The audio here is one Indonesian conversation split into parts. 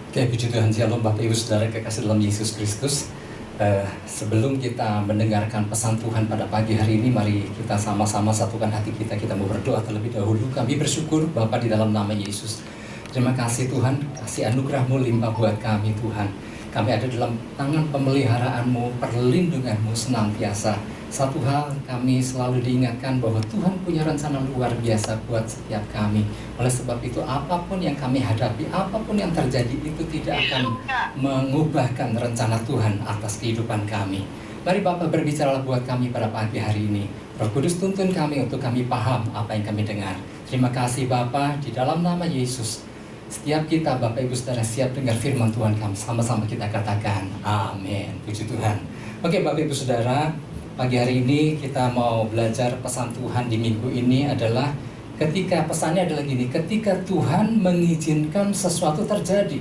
Oke, puji Tuhan, Shalom Bapak Ibu Saudara kekasih dalam Yesus Kristus. Sebelum kita mendengarkan pesan Tuhan pada pagi hari ini, mari kita sama-sama satukan hati kita. Kita mau berdoa terlebih dahulu. Kami bersyukur Bapa di dalam nama Yesus. Terima kasih Tuhan, kasih anugerah-Mu limpah buat kami Tuhan. Kami ada dalam tangan pemeliharaan-Mu, perlindungan-Mu senantiasa. Satu hal kami selalu diingatkan bahwa Tuhan punya rencana luar biasa buat setiap kami. Oleh sebab itu apapun yang kami hadapi, apapun yang terjadi itu tidak akan mengubahkan rencana Tuhan atas kehidupan kami. Mari Bapak berbicara buat kami pada pagi hari ini. Roh Kudus tuntun kami untuk kami paham apa yang kami dengar. Terima kasih Bapak, di dalam nama Yesus. Setiap kita Bapak Ibu Saudara siap dengar firman Tuhan kami. Sama-sama kita katakan amin. Puji Tuhan. Oke Bapak Ibu Saudara, pagi hari ini kita mau belajar pesan Tuhan di minggu ini adalah pesannya adalah gini, ketika Tuhan mengizinkan sesuatu terjadi.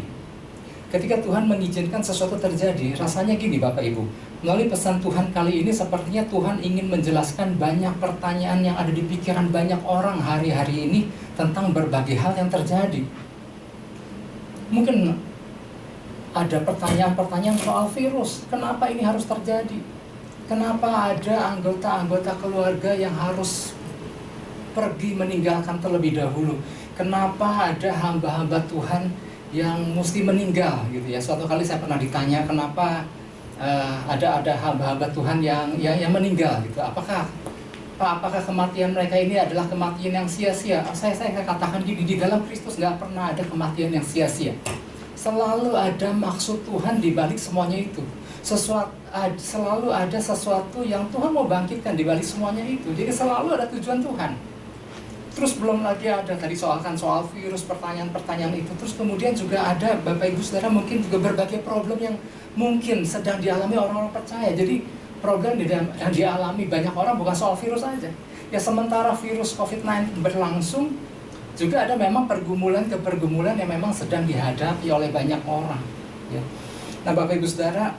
Ketika Tuhan mengizinkan sesuatu terjadi, rasanya gini Bapak Ibu, melalui pesan Tuhan kali ini sepertinya Tuhan ingin menjelaskan banyak pertanyaan yang ada di pikiran banyak orang hari-hari ini tentang berbagai hal yang terjadi. Mungkin ada pertanyaan-pertanyaan soal virus, kenapa ini harus terjadi? Kenapa ada anggota-anggota keluarga yang harus pergi meninggalkan terlebih dahulu? Kenapa ada hamba-hamba Tuhan yang mesti meninggal gitu ya? Suatu kali saya pernah ditanya kenapa ada hamba-hamba Tuhan yang meninggal gitu. Apakah kematian mereka ini adalah kematian yang sia-sia? Saya katakan gini, di dalam Kristus nggak pernah ada kematian yang sia-sia. Selalu ada maksud Tuhan di balik semuanya itu. Selalu ada sesuatu yang Tuhan mau bangkitkan di balik semuanya itu. Jadi selalu ada tujuan Tuhan. Terus belum lagi ada tadi soal virus, pertanyaan-pertanyaan itu. Terus kemudian juga ada Bapak Ibu Saudara mungkin juga berbagai problem yang mungkin sedang dialami orang-orang percaya. Jadi problem yang dialami banyak orang bukan soal virus aja. Ya sementara virus COVID-19 berlangsung, juga ada memang pergumulan yang memang sedang dihadapi oleh banyak orang. Ya. Nah Bapak Ibu Saudara,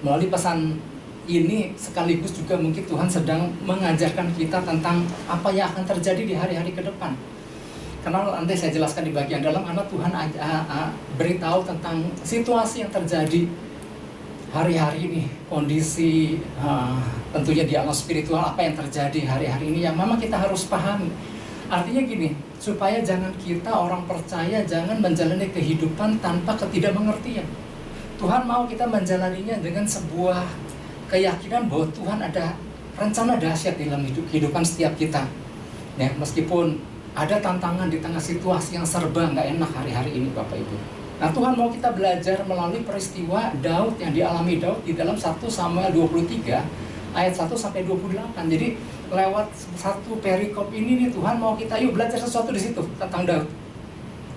melalui pesan ini sekaligus juga mungkin Tuhan sedang mengajarkan kita tentang apa yang akan terjadi di hari-hari ke depan. Karena nanti saya jelaskan di bagian dalam, karena Tuhan beritahu tentang situasi yang terjadi hari-hari ini, kondisi tentunya di alam spiritual apa yang terjadi hari-hari ini yang memang kita harus pahami. Artinya gini, supaya kita orang percaya jangan menjalani kehidupan tanpa ketidakmengertian. Tuhan mau kita menjalaninya dengan sebuah keyakinan bahwa Tuhan ada rencana dahsyat dalam kehidupan setiap kita. Ya, meskipun ada tantangan di tengah situasi yang serba nggak enak hari-hari ini Bapak Ibu. Nah Tuhan mau kita belajar melalui peristiwa Daud yang dialami Daud di dalam 1 Samuel 23 ayat 1 sampai 28. Jadi lewat satu perikop ini nih Tuhan mau kita yuk belajar sesuatu di situ tentang Daud.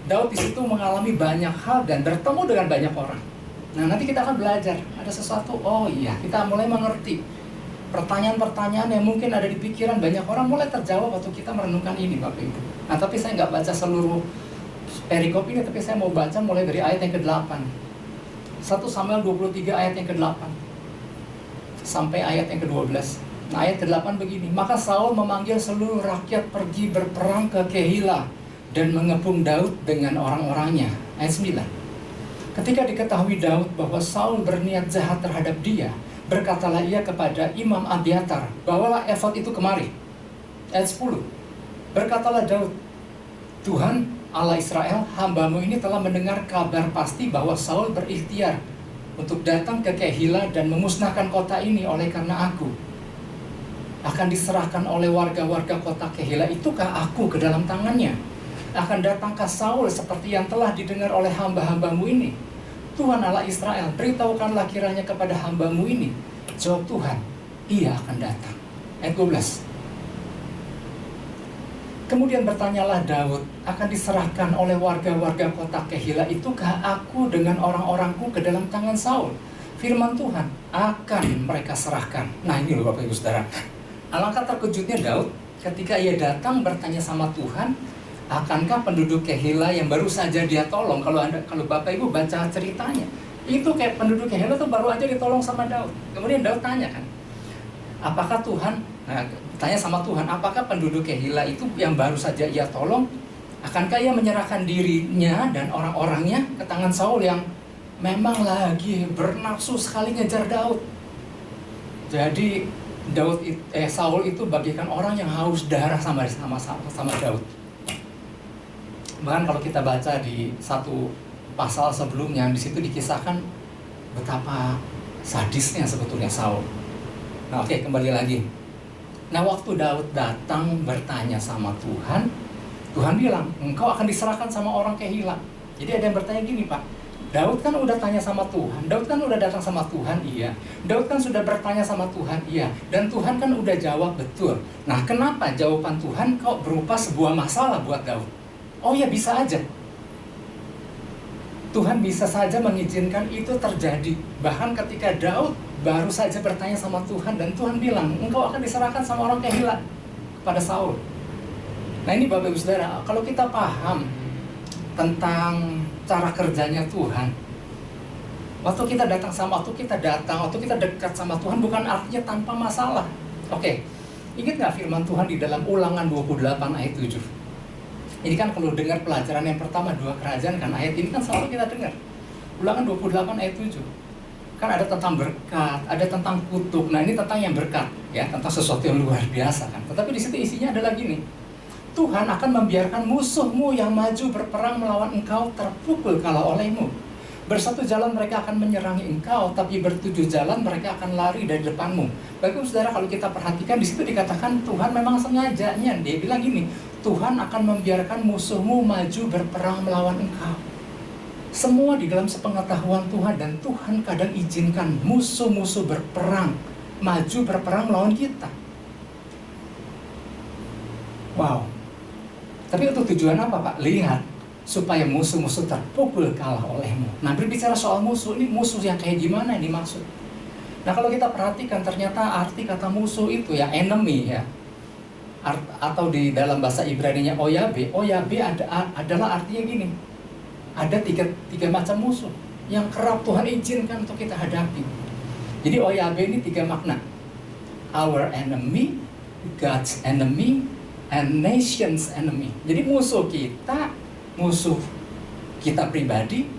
Daud di situ mengalami banyak hal dan bertemu dengan banyak orang. Nah nanti kita akan belajar ada sesuatu, oh iya kita mulai mengerti pertanyaan-pertanyaan yang mungkin ada di pikiran banyak orang mulai terjawab waktu kita merenungkan ini Bapak Ibu. Nah tapi saya nggak baca seluruh perikop ini, tapi saya mau baca mulai dari ayat yang ke-8. 1 Samuel 23 ayat yang ke-8 sampai ayat yang ke-12. Nah ayat ke-8 begini, maka Saul memanggil seluruh rakyat pergi berperang ke Kehila dan mengepung Daud dengan orang-orangnya. Ayat 9. Ketika diketahui Daud bahwa Saul berniat jahat terhadap dia, berkatalah ia kepada Imam Abiatar, bawalah efod itu kemari. Ayat 10. Berkatalah Daud, Tuhan Allah Israel, hambamu ini telah mendengar kabar pasti bahwa Saul berikhtiar untuk datang ke Kehila dan memusnahkan kota ini oleh karena aku akan diserahkan oleh warga-warga kota Kehila. Itukah aku ke dalam tangannya? Akan datangkah Saul seperti yang telah didengar oleh hamba-hambamu ini? Tuhan Allah Israel, beritahukanlah kiranya kepada hambamu ini. Jawab Tuhan, ia akan datang. Ayat 12. Kemudian bertanyalah Daud, akan diserahkan oleh warga-warga kota Kehila itukah aku dengan orang-orangku ke dalam tangan Saul? Firman Tuhan, akan mereka serahkan. Nah ini loh Bapak Ibu Saudara, alangkah terkejutnya Daud ketika ia datang bertanya sama Tuhan, akankah penduduk Kehila yang baru saja dia tolong, kalau Bapak Ibu baca ceritanya, itu kayak penduduk Kehila tuh baru aja ditolong sama Daud. Kemudian Daud tanya kan, apakah Tuhan, tanya sama Tuhan, apakah penduduk Kehila itu yang baru saja ia tolong Akankah ia menyerahkan dirinya dan orang-orangnya ke tangan Saul yang memang lagi bernafsu sekali ngejar Daud? Jadi Saul itu bagaikan orang yang haus darah sama Daud. Bahkan kalau kita baca di satu pasal sebelumnya, di situ dikisahkan betapa sadisnya sebetulnya Saul. Nah, oke, kembali lagi. Nah, waktu Daud datang bertanya sama Tuhan, Tuhan bilang, engkau akan diserahkan sama orang Kehilah. Jadi ada yang bertanya gini, Pak, Daud kan udah tanya sama Tuhan, Daud kan udah datang sama Tuhan, iya. Daud kan sudah bertanya sama Tuhan, iya. Dan Tuhan kan udah jawab betul. Nah, kenapa jawaban Tuhan kok berupa sebuah masalah buat Daud? Oh ya, bisa aja. Tuhan bisa saja mengizinkan itu terjadi. Bahkan ketika Daud baru saja bertanya sama Tuhan, dan Tuhan bilang, engkau akan diserahkan sama orang Kehilah kepada Saul. Nah, ini Bapak Ibu Saudara, kalau kita paham tentang cara kerjanya Tuhan, waktu kita dekat sama Tuhan bukan artinya tanpa masalah. Oke, ingat nggak firman Tuhan di dalam Ulangan 28 ayat 7? Ini kan kalau dengar pelajaran yang pertama 2 kerajaan kan, ayat ini kan selalu kita dengar. Ulangan 28 ayat 7. Kan ada tentang berkat, ada tentang kutuk. Nah, ini tentang yang berkat, ya, tentang sesuatu yang luar biasa kan. Tetapi di situ isinya adalah gini. Tuhan akan membiarkan musuhmu yang maju berperang melawan engkau terpukul kalah olehmu. Bersatu jalan mereka akan menyerangi engkau, tapi bertujuh jalan mereka akan lari dari depanmu. Bagus saudara, kalau kita perhatikan di situ dikatakan Tuhan memang sengajanya. Dia bilang gini, Tuhan akan membiarkan musuhmu maju berperang melawan engkau. Semua di dalam sepengetahuan Tuhan, dan Tuhan kadang izinkan musuh-musuh berperang, maju berperang melawan kita. Wow. Tapi untuk tujuan apa, Pak? Lihat, supaya musuh-musuh terpukul kalah olehmu. Nah, berbicara soal musuh, ini musuh yang kayak gimana ini maksud? Nah, kalau kita perhatikan ternyata arti kata musuh itu ya enemy ya. Atau di dalam bahasa Ibrani-nya oyabe adalah artinya gini. Ada tiga macam musuh yang kerap Tuhan izinkan untuk kita hadapi. Jadi oyabe ini 3 makna. Our enemy, God's enemy, and nation's enemy. Jadi musuh kita pribadi,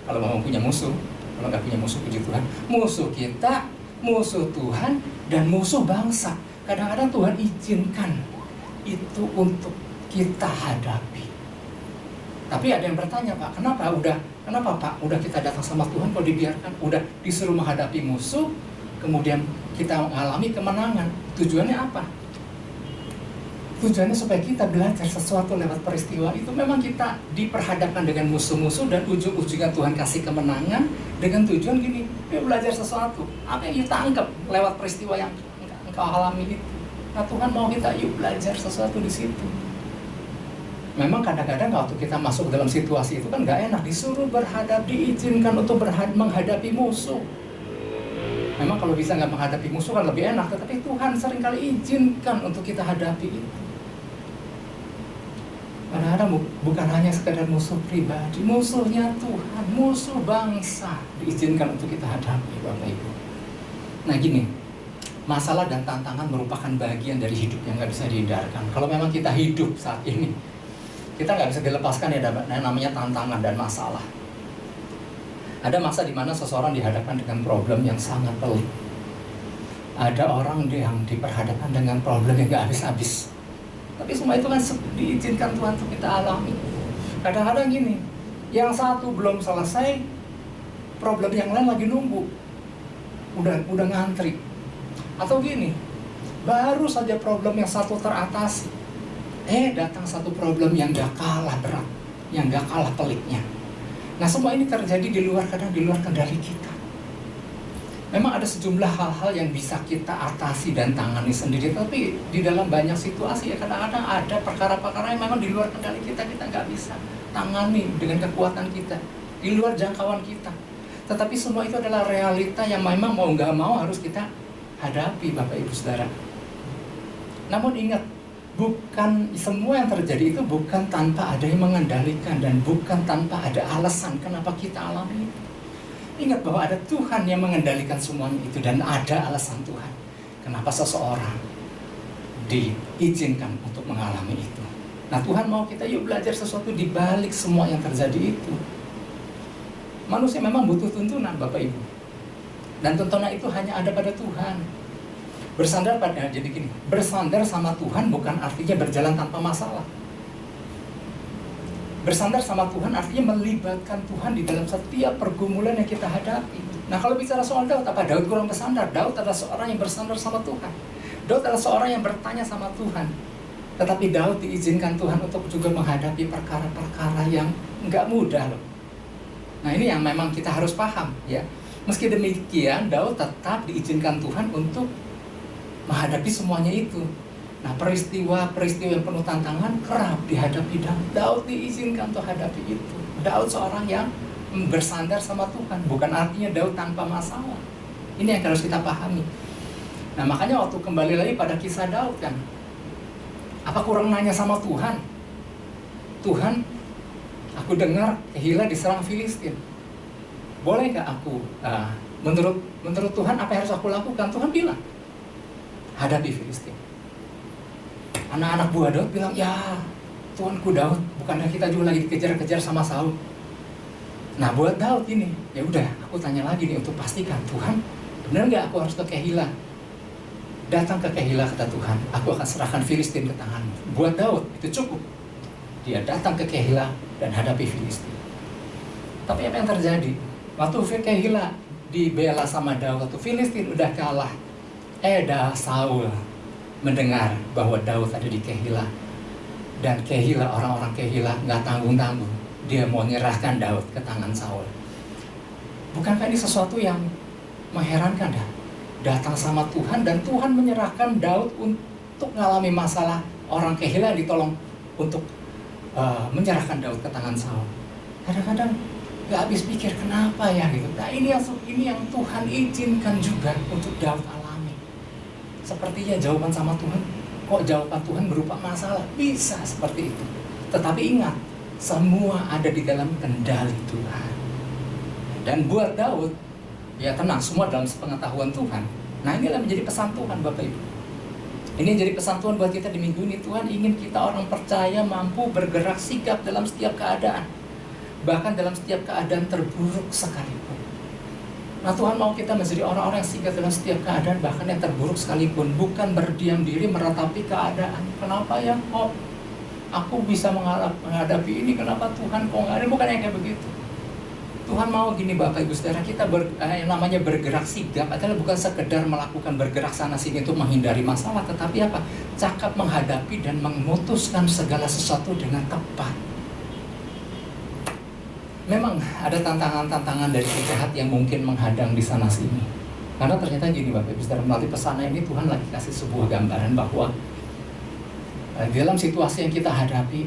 kalau mau punya musuh, kalau nggak punya musuh, puji Tuhan, musuh kita, musuh Tuhan, dan musuh bangsa. Kadang-kadang Tuhan izinkan itu untuk kita hadapi. Tapi ada yang bertanya, Pak, kenapa Pak, udah kita datang sama Tuhan kok dibiarkan, udah disuruh menghadapi musuh, kemudian kita mengalami kemenangan. Tujuannya apa? Tujuannya supaya kita belajar sesuatu lewat peristiwa itu. Memang kita diperhadapkan dengan musuh-musuh, dan ujung-ujungnya Tuhan kasih kemenangan dengan tujuan gini, yuk belajar sesuatu. Apa yang kita anggap lewat peristiwa yang engkau alami itu. Nah, Tuhan mau kita yuk belajar sesuatu di situ. Memang kadang-kadang waktu kita masuk dalam situasi itu kan nggak enak, disuruh diizinkan untuk menghadapi musuh. Memang kalau bisa nggak menghadapi musuh kan lebih enak, tetapi Tuhan seringkali izinkan untuk kita hadapi itu. Kadang-kadang bukan hanya sekedar musuh pribadi, musuhnya Tuhan, musuh bangsa diizinkan untuk kita hadapi, Bapak Ibu. Nah gini, masalah dan tantangan merupakan bagian dari hidup yang nggak bisa dihindarkan. Kalau memang kita hidup saat ini, kita nggak bisa dilepaskan ya namanya tantangan dan masalah. Ada masa di mana seseorang dihadapkan dengan problem yang sangat pelik. Ada orang yang diperhadapkan dengan problem yang nggak habis-habis. Tapi semua itu kan diizinkan Tuhan untuk kita alami. Kadang-kadang gini, yang satu belum selesai, problem yang lain lagi nunggu, udah ngantri. Atau gini, baru saja problem yang satu teratasi, datang satu problem yang gak kalah berat, yang gak kalah peliknya. Nah, semua ini terjadi kadang di luar kendali kita. Memang ada sejumlah hal-hal yang bisa kita atasi dan tangani sendiri, tapi di dalam banyak situasi ya kadang-kadang ada perkara-perkara yang memang di luar kendali kita nggak bisa tangani dengan kekuatan kita, di luar jangkauan kita. Tetapi semua itu adalah realita yang memang mau nggak mau harus kita hadapi, Bapak Ibu Saudara. Namun ingat, bukan semua yang terjadi itu bukan tanpa ada yang mengendalikan, dan bukan tanpa ada alasan kenapa kita alami itu. Ingat bahwa ada Tuhan yang mengendalikan semuanya itu, dan ada alasan Tuhan kenapa seseorang diizinkan untuk mengalami itu. Nah, Tuhan mau kita yuk belajar sesuatu di balik semua yang terjadi itu. Manusia memang butuh tuntunan, Bapak Ibu. Dan tuntunan itu hanya ada pada Tuhan. Bersandar pada, jadi gini, bersandar sama Tuhan bukan artinya berjalan tanpa masalah. Bersandar sama Tuhan artinya melibatkan Tuhan di dalam setiap pergumulan yang kita hadapi. Nah, kalau bicara soal Daud, apa Daud kurang bersandar? Daud adalah seorang yang bersandar sama Tuhan. Daud adalah seorang yang bertanya sama Tuhan. Tetapi Daud diizinkan Tuhan untuk juga menghadapi perkara-perkara yang nggak mudah loh. Nah, ini yang memang kita harus paham ya. Meski demikian, Daud tetap diizinkan Tuhan untuk menghadapi semuanya itu. Nah, peristiwa-peristiwa yang penuh tantangan kerap dihadapi Daud. Daud diizinkan untuk hadapi itu. Daud seorang yang bersandar sama Tuhan. Bukan artinya Daud tanpa masalah. Ini yang harus kita pahami. Nah, makanya waktu kembali lagi pada kisah Daud kan, apa kurang nanya sama Tuhan? Tuhan, aku dengar Kehila diserang Filistin. Boleh nggak aku, menurut Tuhan apa yang harus aku lakukan? Tuhan bilang, hadapi Filistin. Anak-anak buah Daud bilang, ya Tuanku Daud, bukannya kita juga lagi dikejar-kejar sama Saul? Nah, buat Daud ini, ya udah, aku tanya lagi nih untuk pastikan, Tuhan, benar nggak aku harus ke Kehila? Datang ke Kehila, kata Tuhan, aku akan serahkan Filistin ke tanganmu. Buat Daud itu cukup. Dia datang ke Kehila dan hadapi Filistin. Tapi apa yang terjadi? Waktu Kehila dibela sama Daud, waktu Filistin udah kalah, Saul mendengar bahwa Daud ada di Kehila. Dan Kehila, orang-orang Kehila nggak tanggung-tanggung, dia mau menyerahkan Daud ke tangan Saul. Bukankah ini sesuatu yang mengherankan dah? Datang sama Tuhan dan Tuhan menyerahkan Daud untuk mengalami masalah. Orang Kehila ditolong untuk menyerahkan Daud ke tangan Saul. Kadang-kadang nggak habis pikir kenapa ya gitu. Nah, ini yang Tuhan izinkan juga untuk Daud alami. Sepertinya jawaban sama Tuhan, kok jawaban Tuhan berupa masalah? Bisa seperti itu. Tetapi ingat, semua ada di dalam kendali Tuhan. Dan buat Daud, ya tenang, semua dalam sepengetahuan Tuhan. Nah, inilah menjadi pesan Tuhan, Bapak Ibu. Ini jadi pesan Tuhan buat kita di minggu ini. Tuhan ingin kita orang percaya mampu bergerak sigap dalam setiap keadaan. Bahkan dalam setiap keadaan terburuk sekalipun. Nah, Tuhan mau kita menjadi orang-orang yang sigap dalam setiap keadaan, bahkan yang terburuk sekalipun. Bukan berdiam diri meratapi keadaan. Kenapa ya kok aku bisa menghadapi ini? Kenapa Tuhan kok nggak ada? Bukan yang kayak begitu. Tuhan mau gini Bapak Ibu Saudara, kita yang namanya bergerak sigap adalah bukan sekedar melakukan bergerak sana sini untuk menghindari masalah, tetapi apa? Cakap menghadapi dan memutuskan segala sesuatu dengan tepat. Memang ada tantangan-tantangan dari jahat yang mungkin menghadang di sana sini. Karena ternyata gini Bapak Ibu Saudara, melalui pesan ini Tuhan lagi kasih sebuah gambaran bahwa dalam situasi yang kita hadapi,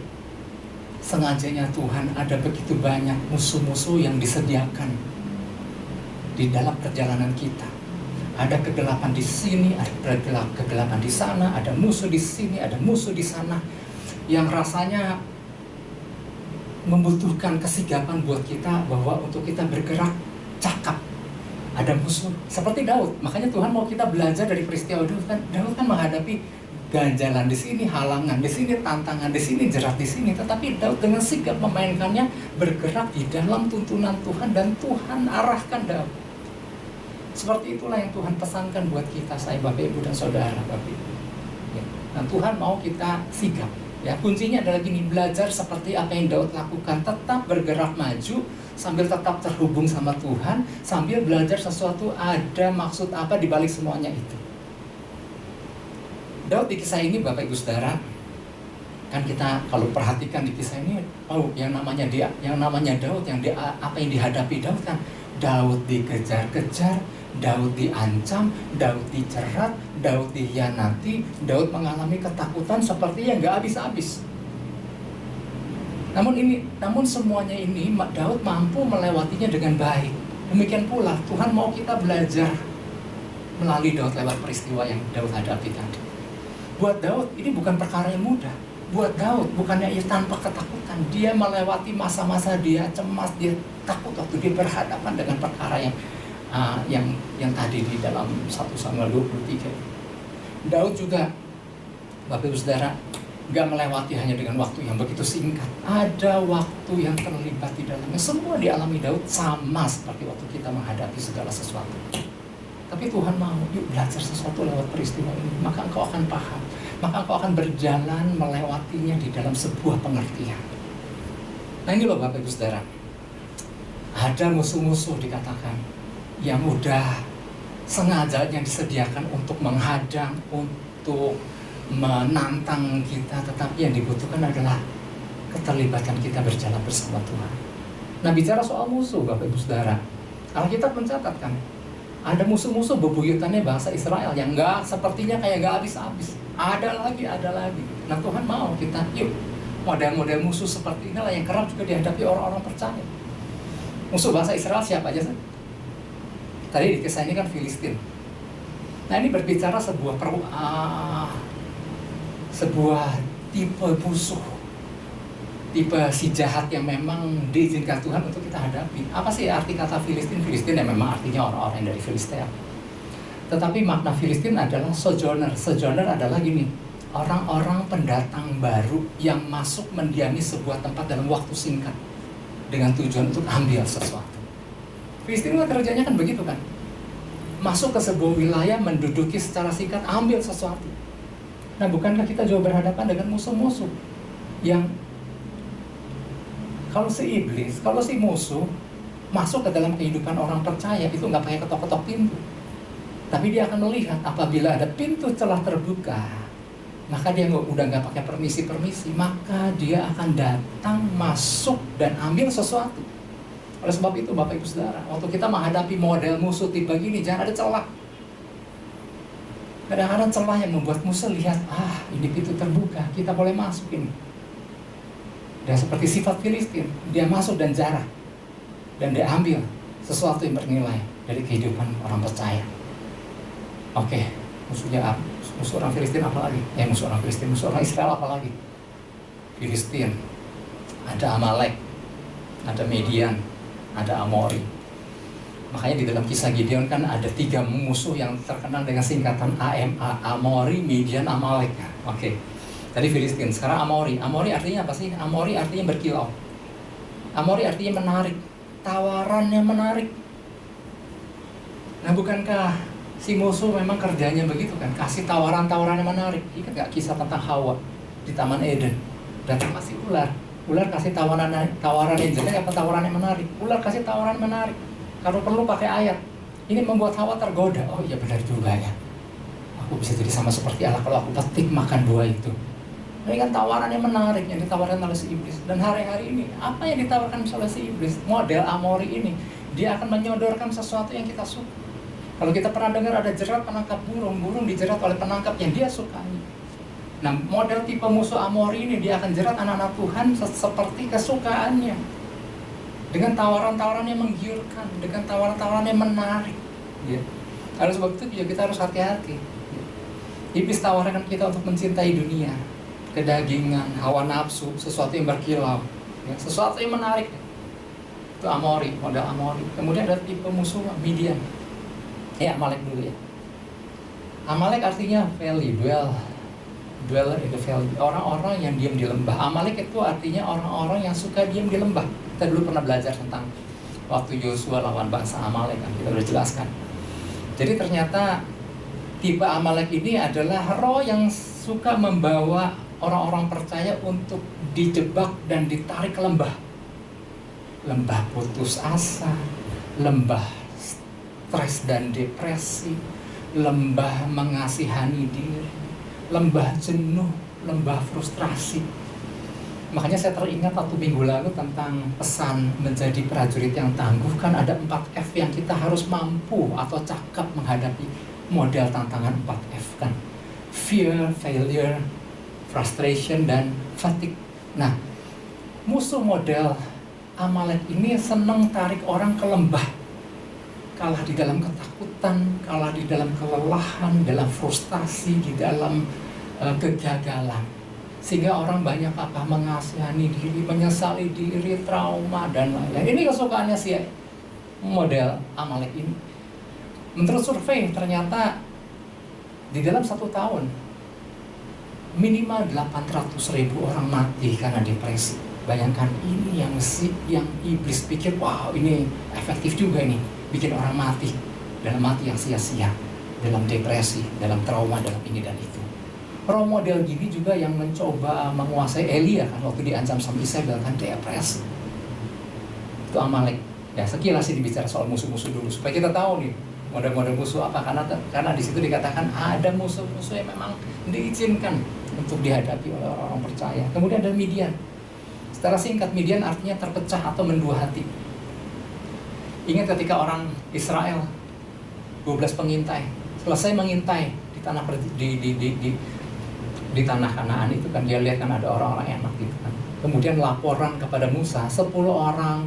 sengajanya Tuhan ada begitu banyak musuh-musuh yang disediakan di dalam perjalanan kita. Ada kegelapan di sini, ada kegelapan di sana, ada musuh di sini, ada musuh di sana, yang rasanya membutuhkan kesigapan buat kita bahwa untuk kita bergerak cakap. Ada musuh seperti Daud. Makanya Tuhan mau kita belajar dari peristiwa Daud kan. Daud kan menghadapi ganjalan di sini, halangan di sini, tantangan di sini, jerat di sini. Tetapi Daud dengan sigap memainkannya, bergerak di dalam tuntunan Tuhan dan Tuhan arahkan Daud. Seperti itulah yang Tuhan pesankan buat kita, saya Bapak Ibu dan Saudara Bapak Ibu. Ya. Nah, Tuhan mau kita sigap. Ya, kuncinya adalah gini, belajar seperti apa yang Daud lakukan, tetap bergerak maju sambil tetap terhubung sama Tuhan, sambil belajar sesuatu ada maksud apa di balik semuanya itu. Daud di kisah ini Bapak Ibu Saudara, kan kita kalau perhatikan di kisah ini, yang namanya Daud, apa yang dihadapi Daud kan, Daud dikejar-kejar, Daud diancam, Daud dicerat, Daud dikhianati, Daud mengalami ketakutan seperti yang gak habis-habis. Namun semuanya ini Daud mampu melewatinya dengan baik. Demikian pula Tuhan mau kita belajar melalui Daud lewat peristiwa yang Daud hadapi tadi. Buat Daud ini bukan perkara yang mudah. Buat Daud bukannya ia tanpa ketakutan. Dia melewati masa-masa dia cemas, dia takut waktu dia berhadapan dengan perkara yang tadi di dalam 1 Samuel 23. Daud juga, Bapak Ibu Saudara, nggak melewati hanya dengan waktu yang begitu singkat. Ada waktu yang terlibat di dalamnya. Semua dialami Daud sama seperti waktu kita menghadapi segala sesuatu. Tapi Tuhan mau, yuk belajar sesuatu lewat peristiwa ini. Maka engkau akan paham. Maka engkau akan berjalan melewatinya di dalam sebuah pengertian. Nah ini loh Bapak Ibu Saudara. Ada musuh-musuh dikatakan yang udah sengaja yang disediakan untuk menghadang, untuk menantang kita, tetapi yang dibutuhkan adalah keterlibatan kita berjalan bersama Tuhan. Nah bicara soal musuh Bapak Ibu Saudara, Alkitab mencatatkan ada musuh-musuh bebuyutannya bangsa Israel yang sepertinya kayak gak habis-habis. Ada lagi. Nah Tuhan mau kita, yuk model-model musuh seperti inilah yang kerap juga dihadapi orang-orang percaya. Musuh bangsa Israel siapa aja sih? Tadi di kisah ini kan Filistin. Nah ini berbicara sebuah tipe musuh, tipe si jahat yang memang diizinkan Tuhan untuk kita hadapi. Apa sih arti kata Filistin? Filistin yang memang artinya orang-orang yang dari Filistea. Tetapi makna Filistin adalah sojourner. Sojourner adalah gini, orang-orang pendatang baru yang masuk mendiami sebuah tempat dalam waktu singkat dengan tujuan untuk ambil sesuatu. Filistin kerjanya kan begitu kan, masuk ke sebuah wilayah, menduduki secara singkat, ambil sesuatu. Nah bukankah kita juga berhadapan dengan musuh-musuh yang kalau si iblis, kalau si musuh masuk ke dalam kehidupan orang percaya itu nggak pakai ketok-ketok pintu, tapi dia akan melihat apabila ada pintu celah terbuka, maka dia udah nggak pakai permisi, maka dia akan datang, masuk dan ambil sesuatu. Oleh sebab itu Bapak Ibu Saudara, waktu kita menghadapi model musuh tipe gini, jangan ada celah. Kadang-kadang celah yang membuat musuh lihat, ini pintu terbuka, kita boleh masuk ini. Dan seperti sifat Filistin, dia masuk dan jarah, dan dia ambil sesuatu yang bernilai dari kehidupan orang percaya. Oke, musuhnya apa? Musuh orang Filistin apa lagi? Musuh orang Filistin, musuh orang Israel apa lagi? Filistin, ada Amalek, ada Median, ada Amori. Makanya di dalam kisah Gideon kan ada 3 musuh yang terkenal dengan singkatan AMA, Amori, Median, Amalek. Oke. Tadi Filistin, sekarang Amori. Amori artinya apa sih? Amori artinya berkilau. Amori artinya menarik, tawarannya menarik. Nah bukankah si musuh memang kerjanya begitu kan? Kasih tawaran-tawaran yang menarik. Ingat gak kisah tentang Hawa di Taman Eden? Datang kasih ular. Ular kasih tawaran yang jelek apa tawaran yang menarik? Ular kasih tawaran menarik. Kalau perlu pakai ayat. Ini membuat Hawa tergoda. Oh iya benar juga ya. Aku bisa jadi sama seperti Allah kalau aku petik makan buah itu. Ini kan tawaran yang menarik yang ditawarkan oleh si iblis. Dan hari-hari ini apa yang ditawarkan oleh si iblis? Model Amori ini, dia akan menyodorkan sesuatu yang kita suka. Kalau kita pernah dengar ada jerat penangkap burung, burung dijerat oleh penangkap yang dia sukai. Nah, model tipe musuh Amori ini dia akan jerat anak-anak Tuhan seperti kesukaannya. Dengan tawaran-tawaran yang menggiurkan, dengan tawaran-tawaran yang menarik. Ya. Oleh sebab itu ya kita harus hati-hati. Ya. Iblis tawarkan kita untuk mencintai dunia, kedagingan, hawa nafsu, sesuatu yang berkilau, ya. Sesuatu yang menarik. Itu Amori, model Amori. Kemudian ada tipe musuh Midian. Amalek dulu ya. Amalek artinya valley, dweller in the valley, orang-orang yang diam di lembah. Amalek itu artinya orang-orang yang suka diam di lembah. Kita dulu pernah belajar tentang waktu Yosua lawan bangsa Amalek kan, kita sudah jelaskan. Jadi ternyata tipe Amalek ini adalah roh yang suka membawa orang-orang percaya untuk dijebak dan ditarik ke lembah. Lembah putus asa, lembah stres dan depresi, lembah mengasihani diri, lembah jenuh, lembah frustrasi. Makanya saya teringat waktu minggu lalu tentang pesan menjadi prajurit yang tangguh, kan ada 4F yang kita harus mampu atau cakap menghadapi model tantangan 4F kan. Fear, failure, frustration, dan fatigue. Nah, musuh model Amalek ini senang tarik orang ke lembah. Kalah di dalam ketakutan, kalah di dalam kelelahan, dalam frustasi, di dalam kegagalan. Sehingga orang banyak mengasihani diri, menyesali diri, trauma, dan lain-lain. Ini kesukaannya si model Amalek ini. Menurut survei ternyata di dalam 1 tahun minimal 800.000 orang mati karena depresi. Bayangkan, ini yang iblis pikir, wow ini efektif juga ini, bikin orang mati, dalam mati yang sia-sia, dalam depresi, dalam trauma, dalam ini dan itu. Role model gini juga yang mencoba menguasai Elia kan, waktu diancam sama Isabel kan, depresi. Itu Amalek. Ya sekilas ini bicara soal musuh-musuh dulu, supaya kita tahu nih model-model musuh apa, karena di situ dikatakan ada musuh-musuh yang memang diizinkan untuk dihadapi oleh orang-orang percaya. Kemudian ada Midian. Secara singkat, Midian artinya terpecah atau mendua hati. Ingat ketika orang Israel 12 pengintai selesai mengintai di tanah di tanah Kanaan itu kan, dia lihat kan ada orang-orang enak gitu kan. Kemudian laporan kepada Musa, 10 orang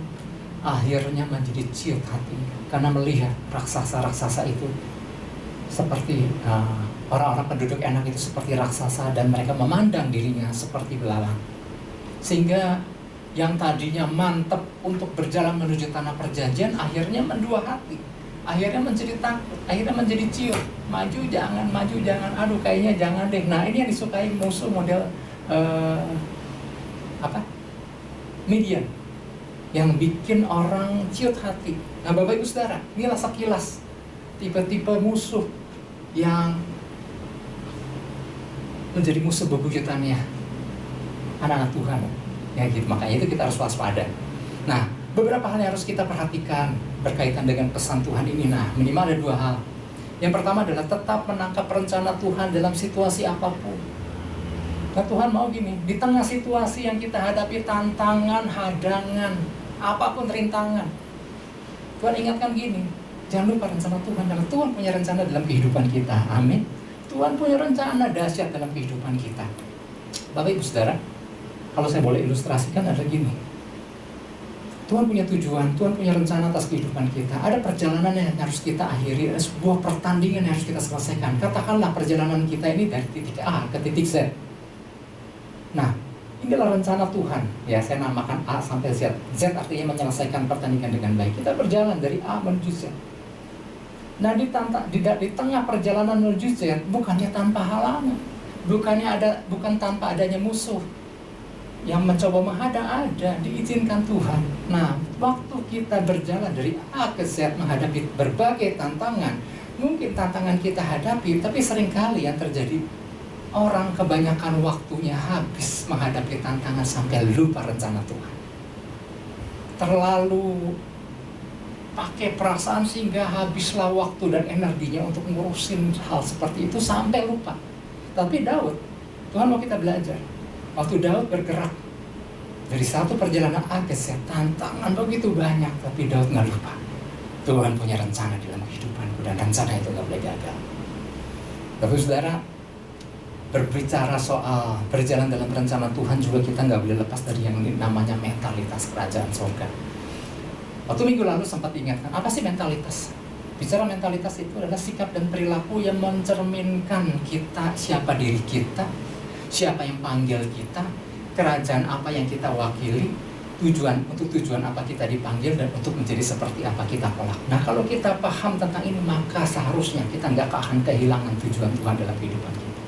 akhirnya menjadi ciut hati karena melihat raksasa-raksasa itu seperti orang-orang penduduk enak itu seperti raksasa, dan mereka memandang dirinya seperti belalang. Sehingga yang tadinya mantap untuk berjalan menuju tanah perjanjian akhirnya mendua hati, akhirnya menjadi takut, akhirnya menjadi ciut, maju jangan, aduh kayaknya jangan deh. Nah ini yang disukai musuh model Midian, yang bikin orang ciut hati. Nah Bapak Ibu Saudara, inilah sekilas tipe-tipe musuh yang menjadi musuh bebuyutannya anak-anak Tuhan. Ya gitu, makanya itu kita harus waspada. Nah, beberapa hal yang harus kita perhatikan berkaitan dengan pesan Tuhan ini. Nah, minimal ada 2 hal. Yang pertama adalah tetap menangkap rencana Tuhan dalam situasi apapun. Nah, Tuhan mau gini, di tengah situasi yang kita hadapi, tantangan, hadangan, apapun rintangan, Tuhan ingatkan gini, jangan lupa rencana Tuhan, karena Tuhan punya rencana dalam kehidupan kita. Amin. Tuhan punya rencana dahsyat dalam kehidupan kita. Bapak Ibu Saudara, kalau saya boleh ilustrasikan ada gini, Tuhan punya tujuan, Tuhan punya rencana atas kehidupan kita. Ada perjalanan yang harus kita akhiri, ada sebuah pertandingan yang harus kita selesaikan. Katakanlah perjalanan kita ini dari titik A ke titik Z. Nah, inilah rencana Tuhan. Ya, saya namakan A sampai Z. Z artinya menyelesaikan pertandingan dengan baik. Kita berjalan dari A menuju Z. Nah, di tengah perjalanan menuju Z, bukannya tanpa halangan, bukan tanpa adanya musuh yang mencoba menghadang, ada, diizinkan Tuhan. Nah, waktu kita berjalan dari A ke Z menghadapi berbagai tantangan, mungkin tantangan kita hadapi, tapi seringkali yang terjadi, orang kebanyakan waktunya habis menghadapi tantangan sampai lupa rencana Tuhan. Terlalu pakai perasaan sehingga habislah waktu dan energinya untuk ngurusin hal seperti itu sampai lupa. Tapi Daud, Tuhan mau kita belajar. Waktu Daud bergerak dari satu perjalanan A ke Z, tantangan begitu banyak, tapi Daud nggak lupa Tuhan punya rencana dalam kehidupanku, dan rencana itu nggak boleh gagal. Bapak Saudara, berbicara soal berjalan dalam rencana Tuhan juga kita nggak boleh lepas dari yang namanya mentalitas kerajaan surga. Waktu minggu lalu sempat diingatkan, apa sih mentalitas? Bicara mentalitas itu adalah sikap dan perilaku yang mencerminkan kita, siapa diri kita, siapa yang panggil kita, kerajaan apa yang kita wakili, untuk tujuan apa kita dipanggil, dan untuk menjadi seperti apa kita kelak. Nah, kalau kita paham tentang ini, maka seharusnya kita nggak akan kehilangan tujuan Tuhan dalam kehidupan kita.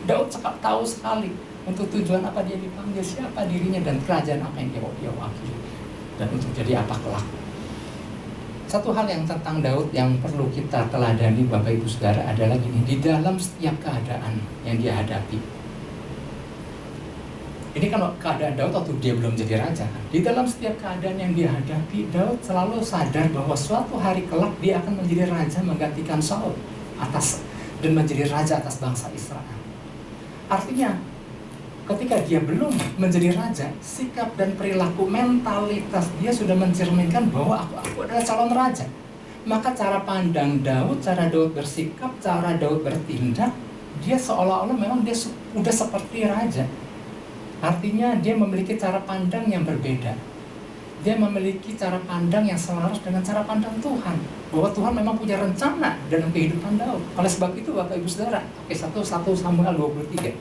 Daud tahu sekali untuk tujuan apa dia dipanggil, siapa dirinya, dan kerajaan apa yang dia wakili, dan untuk jadi apa kelak. Satu hal yang tentang Daud yang perlu kita teladani Bapak Ibu Saudara adalah gini, di dalam setiap keadaan yang dia hadapi. Ini kan keadaan Daud waktu dia belum jadi raja kan? Di dalam setiap keadaan yang dia hadapi, Daud selalu sadar bahwa suatu hari kelak dia akan menjadi raja menggantikan Saul dan menjadi raja atas bangsa Israel. Artinya, ketika dia belum menjadi raja, sikap dan perilaku, mentalitas dia sudah mencerminkan bahwa aku adalah calon raja. Maka cara pandang Daud, cara Daud bersikap, cara Daud bertindak, dia seolah-olah memang dia sudah seperti raja. Artinya dia memiliki cara pandang yang berbeda. Dia memiliki cara pandang yang selaras dengan cara pandang Tuhan, bahwa Tuhan memang punya rencana dalam kehidupan Daud. Oleh sebab itu Bapak Ibu Saudara, 1 Samuel 23.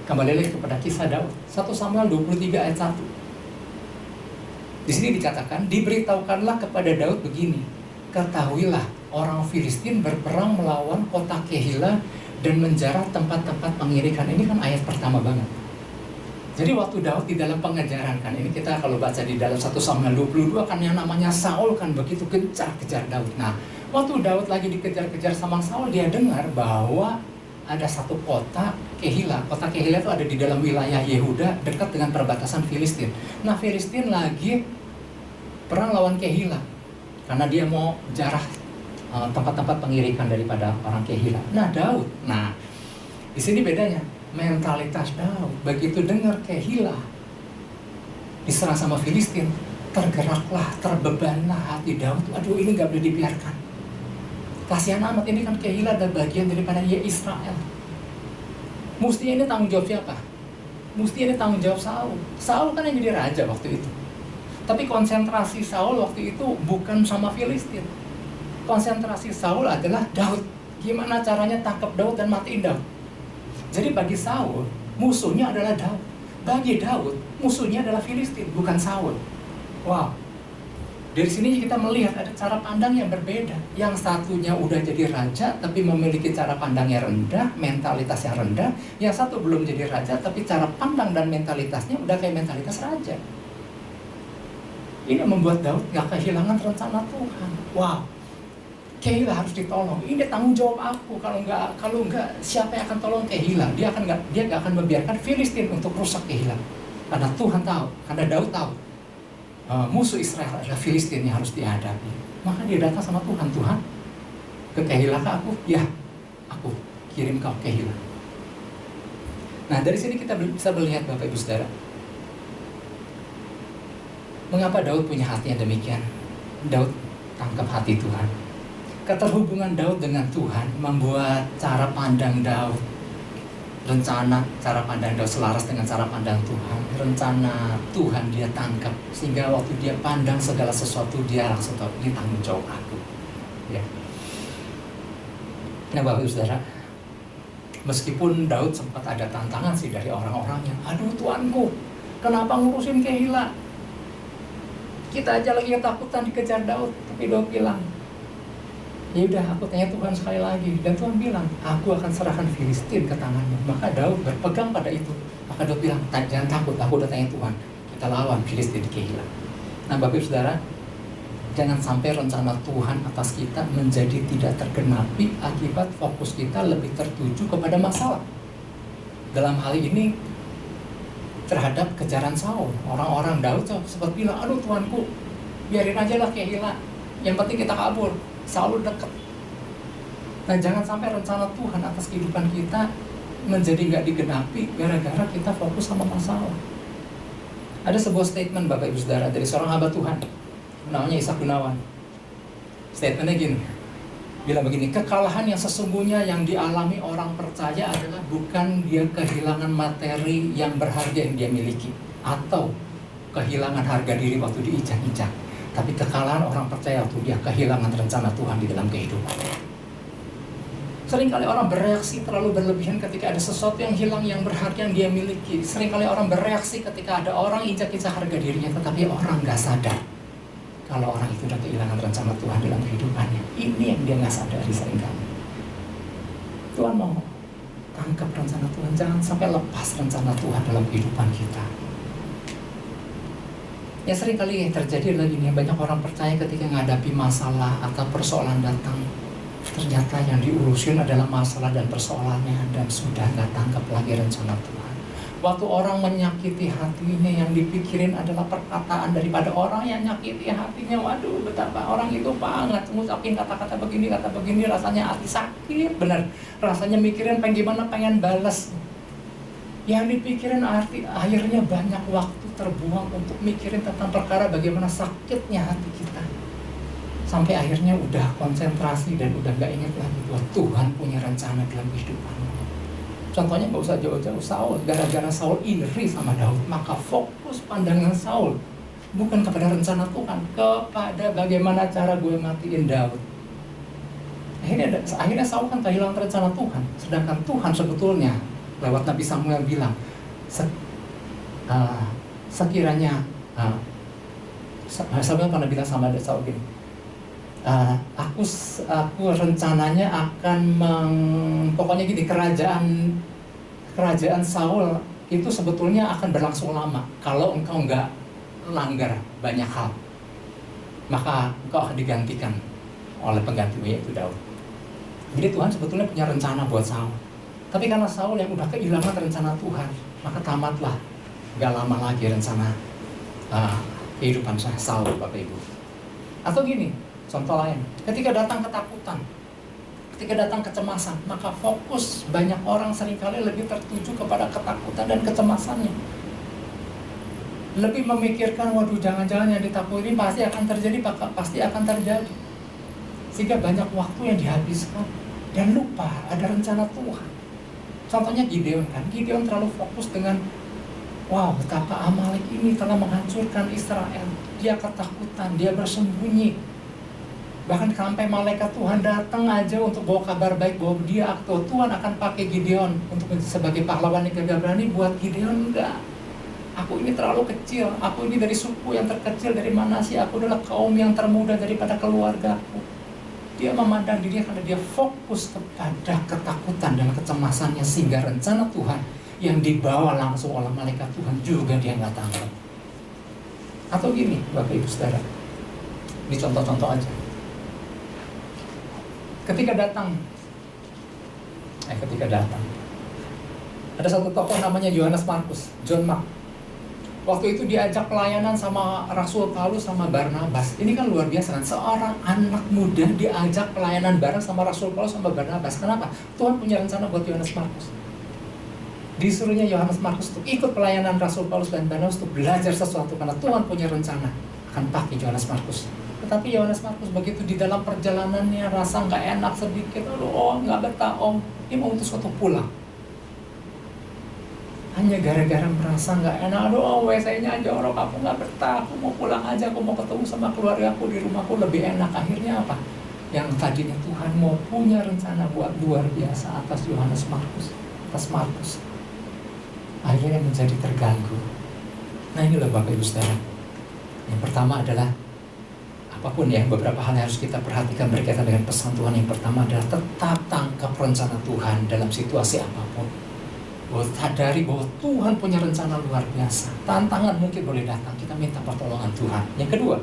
Kembali lagi kepada kisah Daud. 1 Samuel 23 ayat 1. Di sini dikatakan, diberitahukanlah kepada Daud begini, ketahuilah orang Filistin berperang melawan kota Kehila dan menjarah tempat-tempat pengirikan. Ini kan ayat pertama banget. Jadi waktu Daud di dalam pengejaran kan, ini kita kalau baca di dalam 1 Samuel 22 kan yang namanya Saul kan begitu gencar kejar Daud. Nah, waktu Daud lagi dikejar-kejar sama Saul, dia dengar bahwa ada satu kota Kehila. Kota Kehila itu ada di dalam wilayah Yehuda dekat dengan perbatasan Filistin. Nah, Filistin lagi perang lawan Kehila karena dia mau jarah tempat-tempat pengirikan daripada orang Kehila. Nah, Daud. Nah, di sini bedanya. Mentalitas Daud begitu dengar Kehila diserang sama Filistin, tergeraklah, terbebanlah hati Daud. Aduh, ini gak boleh dibiarkan. Kasihan amat, ini kan Kehila ada bagian daripada Israel. Mestinya ini tanggung jawab siapa? Mestinya ini tanggung jawab Saul. Saul kan yang jadi raja waktu itu. Tapi konsentrasi Saul waktu itu bukan sama Filistin. Konsentrasi Saul adalah Daud. Gimana caranya tangkap Daud dan matiin Daud. Jadi bagi Saul, musuhnya adalah Daud. Bagi Daud, musuhnya adalah Filistin, bukan Saul. Wow. Dari sini kita melihat ada cara pandang yang berbeda. Yang satunya udah jadi raja, tapi memiliki cara pandang yang rendah, mentalitas yang rendah. Yang satu belum jadi raja, tapi cara pandang dan mentalitasnya udah kayak mentalitas raja. Ini membuat Daud gak kehilangan rencana Tuhan. Wow. Kehila harus ditolong. Ini tanggung jawab aku. Kalau enggak, siapa yang akan tolong Kehila? Dia gak akan membiarkan Filistin untuk rusak Kehila. Karena Tuhan tahu, karena Daud tahu, musuh Israel adalah Filistin yang harus dihadapi. Maka dia datang sama Tuhan. Tuhan, ke Kehila kah aku? Ya, aku kirim kau Kehila. Nah, dari sini kita bisa melihat Bapak Ibu Saudara, mengapa Daud punya hati yang demikian. Daud tangkap hati Tuhan. Keterhubungan Daud dengan Tuhan membuat cara pandang Daud, rencana cara pandang Daud selaras dengan cara pandang Tuhan. Rencana Tuhan dia tangkap, sehingga waktu dia pandang segala sesuatu dia langsung tahu ini tanggung jawab aku. Ya. Nah, Bapak Ibu Saudara, meskipun Daud sempat ada tantangan sih dari orang-orangnya. Aduh Tuanku, kenapa ngurusin Kehila? Kita aja lagi ketakutan dikejar Daud. Tapi Daud bilang, ya udah, aku tanya Tuhan sekali lagi. Dan Tuhan bilang, aku akan serahkan Filistin ke tanganmu. Maka Daud berpegang pada itu. Maka Daud bilang, jangan takut, aku udah tanya Tuhan, kita lawan Filistin di Kehila. Nah, Bapak Ibu Saudara, jangan sampai rencana Tuhan atas kita menjadi tidak tergenapi akibat fokus kita lebih tertuju kepada masalah. Dalam hal ini terhadap kejaran Saul, orang-orang Daud sempat bilang, aduh Tuanku, biarin aja lah Kehila, yang penting kita kabur. Saul dekat. Nah, jangan sampai rencana Tuhan atas kehidupan kita menjadi nggak digenapi gara-gara kita fokus sama masalah. Ada sebuah statement Bapak Ibu Saudara dari seorang hamba Tuhan, namanya Ishak Gunawan. Statementnya gini, bilang begini, kekalahan yang sesungguhnya yang dialami orang percaya adalah bukan dia kehilangan materi yang berharga yang dia miliki, atau kehilangan harga diri waktu diinjak-injak, tapi kekalahan orang percaya waktu dia kehilangan rencana Tuhan di dalam kehidupannya. Seringkali orang bereaksi terlalu berlebihan ketika ada sesuatu yang hilang yang berharga yang dia miliki. Seringkali orang bereaksi ketika ada orang injak-injak harga dirinya, tetapi orang nggak sadar kalau orang itu udah kehilangan rencana Tuhan dalam kehidupannya. Ini yang dia nggak sadari seringkali. Tuhan mau tangkap rencana Tuhan, jangan sampai lepas rencana Tuhan dalam kehidupan kita. Ya, seringkali yang terjadi lagi nih, banyak orang percaya ketika menghadapi masalah atau persoalan datang, ternyata yang diurusin adalah masalah dan persoalannya, dan sudah nggak tangkap lagi rencana Tuhan. Waktu orang menyakiti hatinya, yang dipikirin adalah perkataan daripada orang yang nyakiti hatinya. Waduh, betapa orang itu banget ngucapin kata-kata begini, rasanya hati sakit bener. Rasanya mikirin pengen balas. Yang dipikirin akhirnya banyak waktu terbuang untuk mikirin tentang perkara bagaimana sakitnya hati kita. Sampai akhirnya udah konsentrasi dan udah gak ingat lagi bahwa Tuhan punya rencana dalam kehidupanmu. Contohnya gak usah jauh-jauh, Saul. Gara-gara Saul iri sama Daud, maka fokus pandangan Saul bukan kepada rencana Tuhan, kepada bagaimana cara gue matiin Daud. Akhirnya Saul kan kehilangan rencana Tuhan. Sedangkan Tuhan sebetulnya lewat Nabi Samuel bilang, sekiranya Samuel pernah bilang sama Saul gini, Aku rencananya akan pokoknya gini, kerajaan Saul itu sebetulnya akan berlangsung lama. Kalau engkau nggak langgar banyak hal, maka engkau akan digantikan oleh penggantimu, yaitu Daud. Jadi Tuhan sebetulnya punya rencana buat Saul. Tapi karena Saul yang udah kehilangan rencana Tuhan, maka tamatlah. Gak lama lagi rencana kehidupan Saul, Bapak Ibu. Atau gini, contoh lain, ketika datang ketakutan, ketika datang kecemasan, maka fokus banyak orang seringkali lebih tertuju kepada ketakutan dan kecemasannya. Lebih memikirkan, waduh jangan-jangan yang ditakuti pasti akan terjadi. Sehingga banyak waktu yang dihabiskan dan lupa ada rencana Tuhan. Contohnya Gideon kan, Gideon terlalu fokus dengan wow, betapa Amalek ini telah menghancurkan Israel. Dia ketakutan, dia bersembunyi. Bahkan sampai malaikat Tuhan datang aja untuk bawa kabar baik bahwa Tuhan akan pakai Gideon untuk sebagai pahlawan yang gagah berani. Buat Gideon enggak. Aku ini terlalu kecil, aku ini dari suku yang terkecil dari Manasye, aku adalah kaum yang termuda daripada keluargaku. Dia memandang dirinya karena dia fokus kepada ketakutan dan kecemasannya, sehingga rencana Tuhan yang dibawa langsung oleh malaikat Tuhan juga dia nggak tangkap. Atau gini, Bapak Ibu Saudara, ini contoh-contoh aja. Ketika datang, ada satu tokoh namanya Yohanes Markus, John Mark. Waktu itu diajak pelayanan sama Rasul Paulus sama Barnabas. Ini kan luar biasa kan, seorang anak muda diajak pelayanan bareng sama Rasul Paulus sama Barnabas. Kenapa? Tuhan punya rencana buat Yohanes Markus. Disuruhnya Yohanes Markus untuk ikut pelayanan Rasul Paulus dan Barnabas untuk belajar sesuatu, karena Tuhan punya rencana akan pakai Yohanes Markus. Tetapi Yohanes Markus begitu di dalam perjalanannya rasa nggak enak sedikit, nggak betah dia mau untuk suatu pulang. Hanya gara-gara merasa nggak enak, WC-nya jorok, aku nggak betah, aku mau pulang aja, aku mau ketemu sama keluarga aku di rumahku lebih enak. Akhirnya apa? Yang tadinya Tuhan mau punya rencana buat luar biasa atas Yohanes Markus, atas Markus, akhirnya menjadi terganggu. Nah inilah Bapak Ibu Saudara. Yang pertama adalah apapun ya, beberapa hal yang harus kita perhatikan berkaitan dengan pesan Tuhan. Yang pertama adalah tetap tangkap rencana Tuhan dalam situasi apapun. Sadari bahwa Tuhan punya rencana luar biasa. Tantangan mungkin boleh datang, kita minta pertolongan Tuhan. Yang kedua,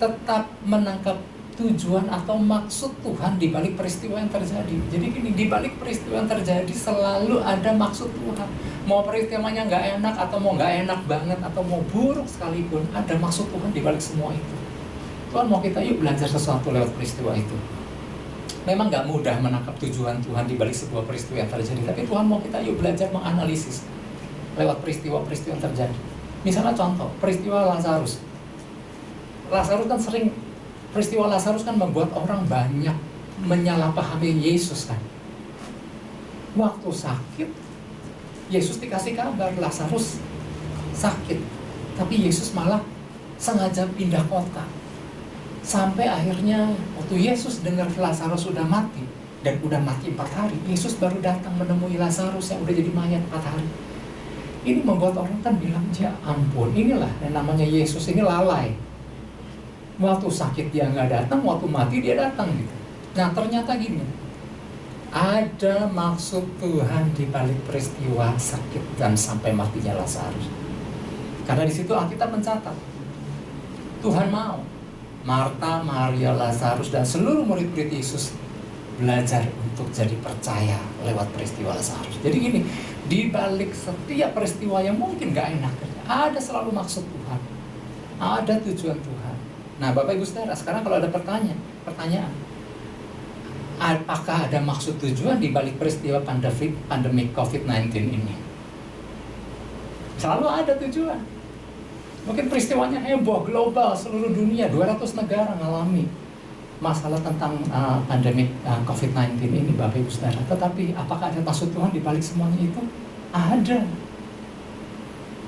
tetap menangkap tujuan atau maksud Tuhan di balik peristiwa yang terjadi. Jadi gini, di balik peristiwa yang terjadi selalu ada maksud Tuhan. Mau peristiwanya nggak enak atau mau nggak enak banget atau mau buruk sekalipun, ada maksud Tuhan di balik semua itu. Tuhan mau kita yuk belajar sesuatu lewat peristiwa itu. Memang nggak mudah menangkap tujuan Tuhan di balik sebuah peristiwa yang terjadi, tapi Tuhan mau kita yuk belajar menganalisis lewat peristiwa-peristiwa yang terjadi. Misalnya contoh, peristiwa Lazarus. Lazarus kan peristiwa Lazarus kan membuat orang banyak menyalahpahami Yesus kan. Waktu sakit, Yesus dikasih kabar Lazarus sakit, tapi Yesus malah sengaja pindah kota. Sampai akhirnya waktu Yesus dengar Lazarus sudah mati, dan udah mati 4 hari, Yesus baru datang menemui Lazarus yang udah jadi mayat 4 hari. Ini membuat orang kan bilang, ya ampun, inilah yang namanya Yesus ini lalai. Waktu sakit dia nggak datang, waktu mati dia datang gitu. Nah ternyata gini, ada maksud Tuhan di balik peristiwa sakit dan sampai matinya Lazarus. Karena di situ Alkitab mencatat, Tuhan mau Marta, Maria, Lazarus, dan seluruh murid-murid Yesus belajar untuk jadi percaya lewat peristiwa Lazarus. Jadi gini, di balik setiap peristiwa yang mungkin gak enak, ada selalu maksud Tuhan, ada tujuan Tuhan. Nah Bapak Ibu Saudara, sekarang kalau ada pertanyaan, apakah ada maksud tujuan di balik peristiwa pandemi COVID-19 ini? Selalu ada tujuan. Mungkin peristiwanya heboh, global, seluruh dunia, 200 negara ngalami masalah tentang pandemi COVID-19 ini, Bapak Ibu Saudara. Tetapi apakah ada maksud Tuhan di balik semuanya itu? Ada.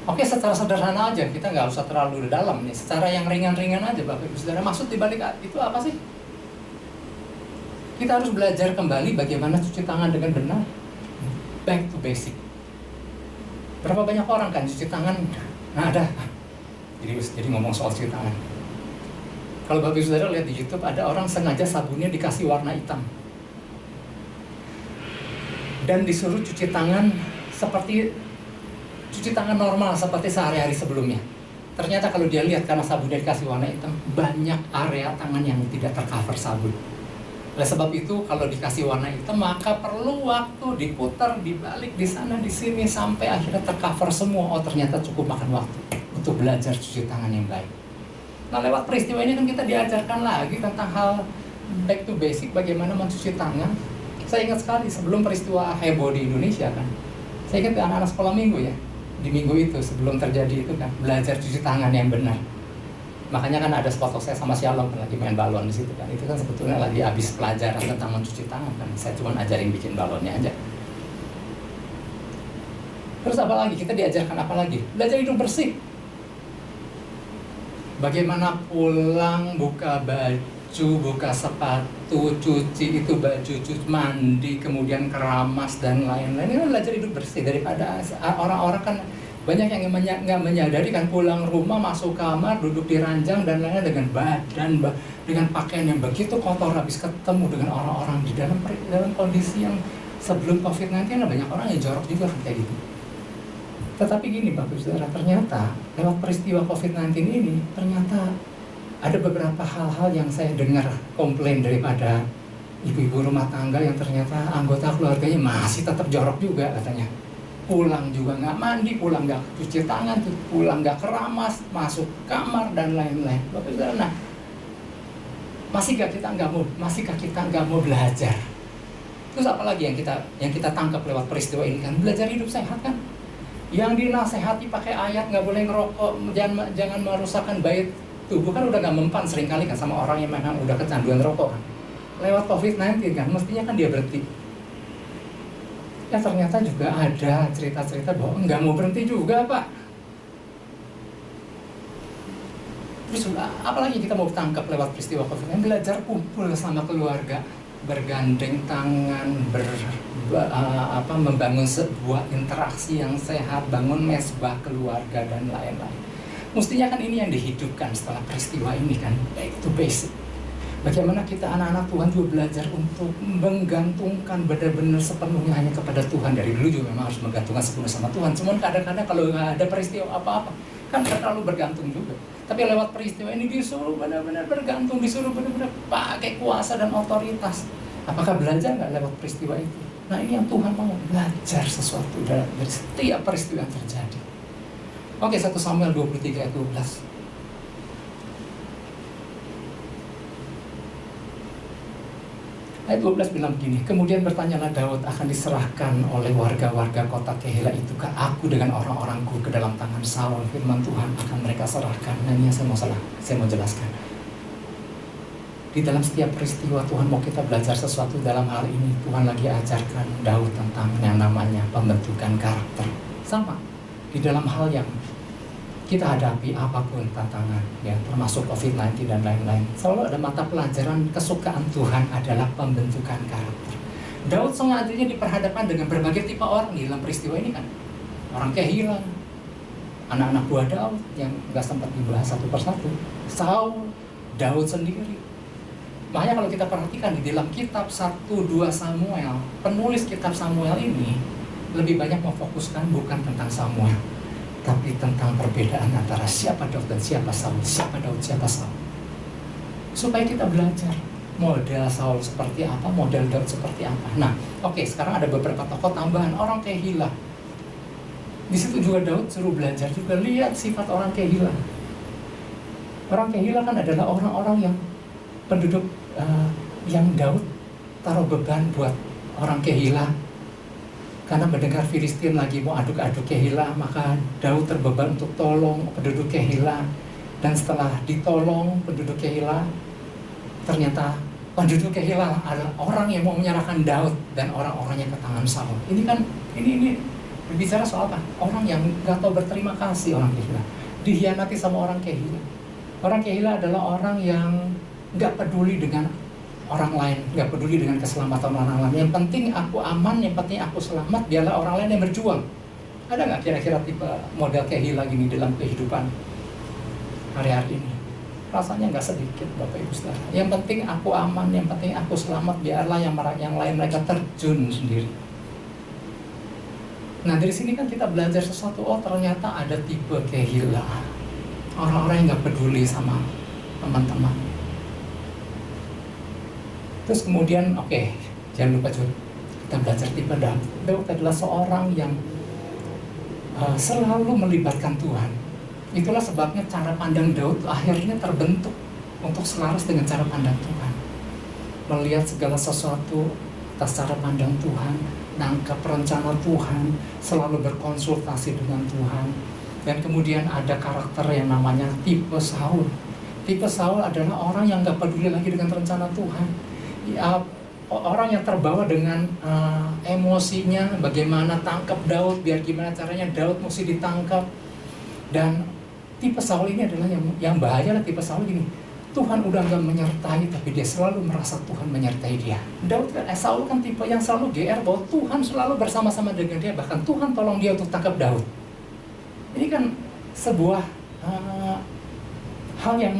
Oke, secara sederhana aja, kita nggak usah terlalu dalam nih. Secara yang ringan-ringan aja, Bapak Ibu Saudara. Maksud di balik itu apa sih? Kita harus belajar kembali bagaimana cuci tangan dengan benar. Back to basic. Berapa banyak orang kan cuci tangan? Nah ada. Jadi ngomong soal cuci tangan. Kalau Bapak Ibu Saudara lihat di YouTube, ada orang sengaja sabunnya dikasih warna hitam dan disuruh cuci tangan seperti cuci tangan normal seperti sehari-hari sebelumnya. Ternyata kalau dia lihat, karena sabunnya dikasih warna hitam, banyak area tangan yang tidak tercover sabun. Oleh sebab itu, kalau dikasih warna hitam, maka perlu waktu diputar, dibalik, di sana, di sini, sampai akhirnya tercover semua. Oh, ternyata cukup makan waktu untuk belajar cuci tangan yang baik. Nah, lewat peristiwa ini kan kita diajarkan lagi tentang hal back to basic, bagaimana mencuci tangan. Saya ingat sekali sebelum peristiwa heboh di Indonesia kan, saya ingat anak-anak sekolah minggu ya, di minggu itu sebelum terjadi itu kan, belajar cuci tangan yang benar. Makanya kan ada foto saya sama Shalom kan lagi main balon di situ kan, itu kan sebetulnya lagi habis pelajaran tentang mencuci tangan kan, saya cuma ajarin bikin balonnya aja. Terus apa lagi? Kita diajarkan apa lagi? Belajar hidup bersih. Bagaimana pulang, buka baju, buka sepatu, cuci itu baju, cuci mandi, kemudian keramas dan lain-lain. Ini kan belajar hidup bersih. Daripada orang-orang kan banyak yang nggak menyadari kan, pulang rumah, masuk kamar, duduk di ranjang dan lain-lain dengan badan, dengan pakaian yang begitu kotor, habis ketemu dengan orang-orang di dalam kondisi yang sebelum COVID-19, banyak orang yang jorok juga kan kayak gitu. Tetapi gini Bapak Saudara, ternyata lewat peristiwa COVID-19 ini, ternyata ada beberapa hal-hal yang saya dengar komplain daripada ibu-ibu rumah tangga yang ternyata anggota keluarganya masih tetap jorok juga katanya. Pulang juga nggak mandi, pulang nggak cuci tangan, pulang nggak keramas, masuk kamar dan lain-lain. Bapak Saudara, nah, masihkah kita nggak mau belajar? Terus apalagi yang kita tangkap lewat peristiwa ini kan, belajar hidup sehat kan? Yang dinasehati pakai ayat nggak boleh ngerokok, jangan merusakkan bait tubuh kan udah nggak mempan seringkali kan sama orang yang memang udah kecanduan rokok kan. Lewat COVID-19 kan, mestinya kan dia berhenti. Ya ternyata juga ada cerita-cerita bahwa nggak mau berhenti juga Pak. Terus apalagi kita mau tangkap lewat peristiwa COVID-19, belajar kumpul sama keluarga, bergandeng tangan, membangun sebuah interaksi yang sehat, bangun mesbah keluarga dan lain-lain. Mestinya kan ini yang dihidupkan setelah peristiwa ini kan, back to basic. Bagaimana kita anak-anak Tuhan juga belajar untuk menggantungkan benar-benar sepenuhnya hanya kepada Tuhan. Dari dulu juga memang harus menggantungkan sepenuhnya sama Tuhan. Cuman kadang-kadang kalau nggak ada peristiwa apa-apa, kan terlalu bergantung juga. Tapi lewat peristiwa ini disuruh benar-benar bergantung, disuruh benar-benar pakai kuasa dan otoritas. Apakah belajar nggak lewat peristiwa itu? Nah ini yang Tuhan mau, belajar sesuatu dari setiap peristiwa yang terjadi. Oke, 1 Samuel 23 ayat 12. Ayat 12 bilang begini, kemudian bertanyalah Daud, akan diserahkan oleh warga-warga kota Kehilah itu ke aku dengan orang-orangku ke dalam tangan Saul. Firman Tuhan akan mereka serahkan. Nah ini yang saya mau jelaskan. Di dalam setiap peristiwa Tuhan mau kita belajar sesuatu. Dalam hal ini Tuhan lagi ajarkan Daud tentang yang namanya pembentukan karakter. Sama, di dalam hal yang kita hadapi apapun tantangan, ya, termasuk COVID-19 dan lain-lain, selalu ada mata pelajaran kesukaan Tuhan adalah pembentukan karakter. Daud sengaja diperhadapkan dengan berbagai tipe orang di dalam peristiwa ini kan. Orang Kehilah, anak-anak buah Daud yang nggak sempat dibahas satu persatu, Saul, Daud sendiri. Makanya kalau kita perhatikan di dalam kitab 1-2 Samuel, penulis kitab Samuel ini lebih banyak memfokuskan bukan tentang Samuel, tapi tentang perbedaan antara siapa Daud dan siapa Saul, siapa Daud, siapa Saul. Supaya kita belajar model Saul seperti apa, model Daud seperti apa. Nah, oke, sekarang ada beberapa tokoh tambahan, orang Kehilah. Di situ juga Daud suruh belajar juga, lihat sifat orang Kehilah. Orang Kehilah kan adalah orang-orang yang penduduk yang Daud taruh beban buat orang Kehilah. Karena mendengar Filistin lagi mau aduk-aduk Kehilah, maka Daud terbeban untuk tolong penduduk Kehilah. Dan setelah ditolong penduduk Kehilah, ternyata penduduk Kehilah adalah orang yang mau menyerahkan Daud dan orang-orangnya ke tangan Saul. Ini kan, ini berbicara soal apa? Orang yang gak tahu berterima kasih, orang Kehilah. Dihianati sama orang Kehilah. Orang Kehilah adalah orang yang gak peduli dengan orang lain, gak peduli dengan keselamatan orang lain. Yang penting aku aman, yang penting aku selamat, biarlah orang lain yang berjuang. Ada gak kira-kira tipe model Kehilah gini dalam kehidupan hari-hari ini? rasanya nggak sedikit Bapak Ibu Saudara. Yang penting aku aman, yang penting aku selamat, biarlah yang lain mereka terjun sendiri. Nah dari sini kan kita belajar sesuatu, oh ternyata ada tipe kehila, orang-orang yang nggak peduli sama teman-teman. Terus kemudian jangan lupa juga kita belajar tipe Daud. Daud adalah seorang yang selalu melibatkan Tuhan. Itulah sebabnya cara pandang Daud akhirnya terbentuk untuk selaras dengan cara pandang Tuhan. Melihat segala sesuatu atas cara pandang Tuhan, nangkap rencana Tuhan, selalu berkonsultasi dengan Tuhan. Dan kemudian ada karakter yang namanya tipe Saul. Tipe Saul adalah orang yang gak peduli lagi dengan rencana Tuhan. Ya, orang yang terbawa dengan emosinya, bagaimana tangkap Daud, biar gimana caranya Daud mesti ditangkap. Dan tipe Saul ini adalah yang bahaya lah. Tipe Saul gini, Tuhan udah gak menyertai, tapi dia selalu merasa Tuhan menyertai dia. Saul kan tipe yang selalu GR bahwa Tuhan selalu bersama-sama dengan dia, bahkan Tuhan tolong dia untuk tangkap Daud. Ini kan sebuah hal yang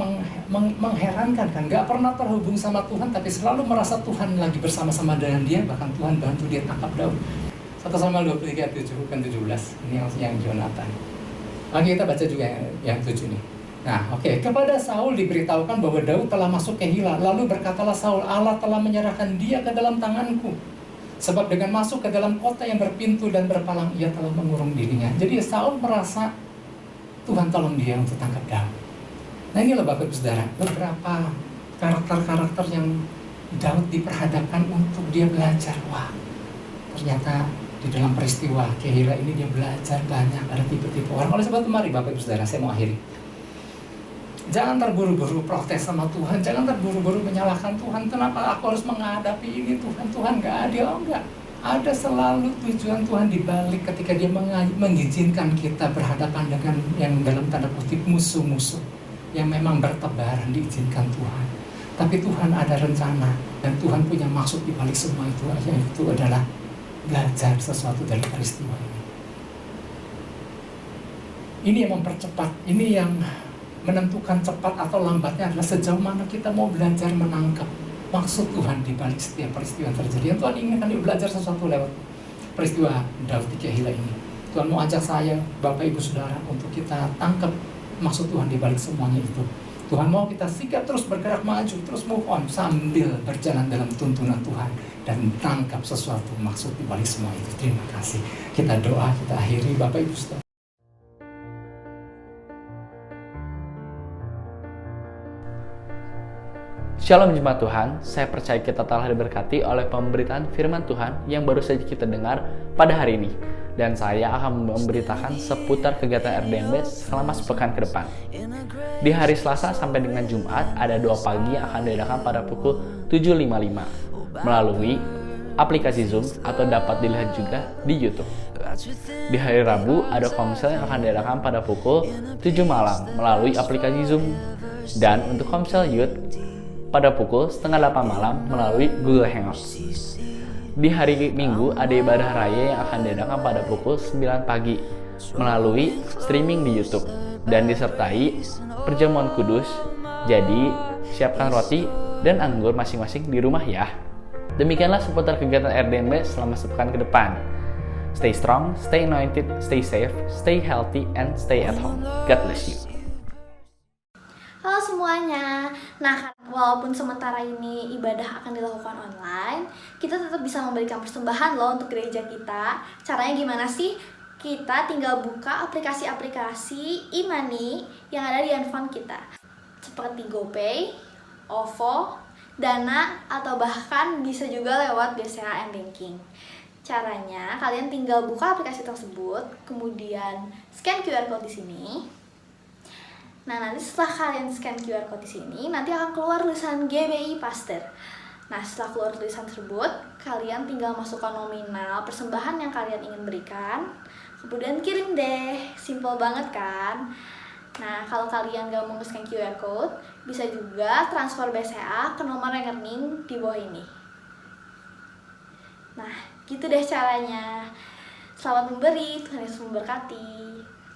mengherankan kan, gak pernah terhubung sama Tuhan, tapi selalu merasa Tuhan lagi bersama-sama dengan dia, bahkan Tuhan bantu dia tangkap Daud. 1 Samuel 23 bukan 17, ini yang Jonathan. Kita baca juga yang 7 nih. Nah, kepada Saul diberitahukan bahwa Daud telah masuk ke Kehilah. Lalu berkatalah Saul, Allah telah menyerahkan dia ke dalam tanganku. Sebab dengan masuk ke dalam kota yang berpintu dan berpalang, ia telah mengurung dirinya. Jadi Saul merasa Tuhan tolong dia untuk tangkap Daud. Nah inilah Bapak Ibu Saudara, beberapa karakter-karakter yang Daud diperhadapkan untuk dia belajar. Wah, ternyata di dalam peristiwa Kehilah ini dia belajar banyak, ada tipe-tipe orang. Oleh sebab itu mari Bapak Ibu Saudara, saya mau akhiri. Jangan terburu-buru protes sama Tuhan, jangan terburu-buru menyalahkan Tuhan. Kenapa aku harus menghadapi ini Tuhan? Tuhan gak adil, enggak. Ada selalu tujuan Tuhan di balik ketika dia mengizinkan kita berhadapan dengan yang dalam tanda kutip musuh-musuh yang memang bertebaran, diizinkan Tuhan. Tapi Tuhan ada rencana dan Tuhan punya maksud di balik semua itu. Itu adalah belajar sesuatu dari peristiwa ini. Ini yang mempercepat, ini yang menentukan cepat atau lambatnya adalah sejauh mana kita mau belajar menangkap maksud Tuhan di balik setiap peristiwa yang terjadi. Yang Tuhan inginkan dia belajar sesuatu lewat peristiwa Daud di Kehilah ini. Tuhan mau ajak saya, Bapak Ibu Saudara, untuk kita tangkap maksud Tuhan di balik semuanya itu. Tuhan mau kita sigap terus bergerak maju, terus move on sambil berjalan dalam tuntunan Tuhan dan tangkap sesuatu maksud di balik semua itu. Terima kasih. Kita doa, kita akhiri Bapak Ibu Saudara. Shalom jemaat Tuhan, saya percaya kita telah diberkati oleh pemberitaan firman Tuhan yang baru saja kita dengar pada hari ini. Dan saya akan memberitakan seputar kegiatan RDMB selama sepekan ke depan. Di hari Selasa sampai dengan Jumat, ada 2 pagi yang akan diadakan pada pukul 7.55 melalui aplikasi Zoom atau dapat dilihat juga di YouTube. Di hari Rabu, ada komsel yang akan diadakan pada pukul 7 malam melalui aplikasi Zoom. Dan untuk komsel youth, pada pukul 7:30 malam melalui Google Hangouts. Di hari Minggu ada ibadah raya yang akan diadakan pada pukul 9 pagi melalui streaming di YouTube dan disertai perjamuan kudus. Jadi siapkan roti dan anggur masing-masing di rumah ya. Demikianlah seputar kegiatan RDMB selama sepekan ke depan. Stay strong, stay anointed, stay safe, stay healthy, and stay at home. God bless you. Halo semuanya. Nah, walaupun sementara ini ibadah akan dilakukan online, kita tetap bisa memberikan persembahan loh untuk gereja kita. Caranya gimana sih? Kita tinggal buka aplikasi-aplikasi e-money yang ada di handphone kita, seperti GoPay, OVO, Dana, atau bahkan bisa juga lewat BCA M-Banking. Caranya, kalian tinggal buka aplikasi tersebut, kemudian scan QR code di sini. Nah, nanti setelah kalian scan QR code di sini, nanti akan keluar tulisan GBI Pastor. Nah, setelah keluar tulisan tersebut, kalian tinggal masukkan nominal persembahan yang kalian ingin berikan, kemudian kirim deh. Simple banget kan? Nah, kalau kalian gak mau scan QR code, bisa juga transfer BCA ke nomor rekening di bawah ini. Nah, gitu deh caranya. Selamat memberi, Tuhan Yesus memberkati.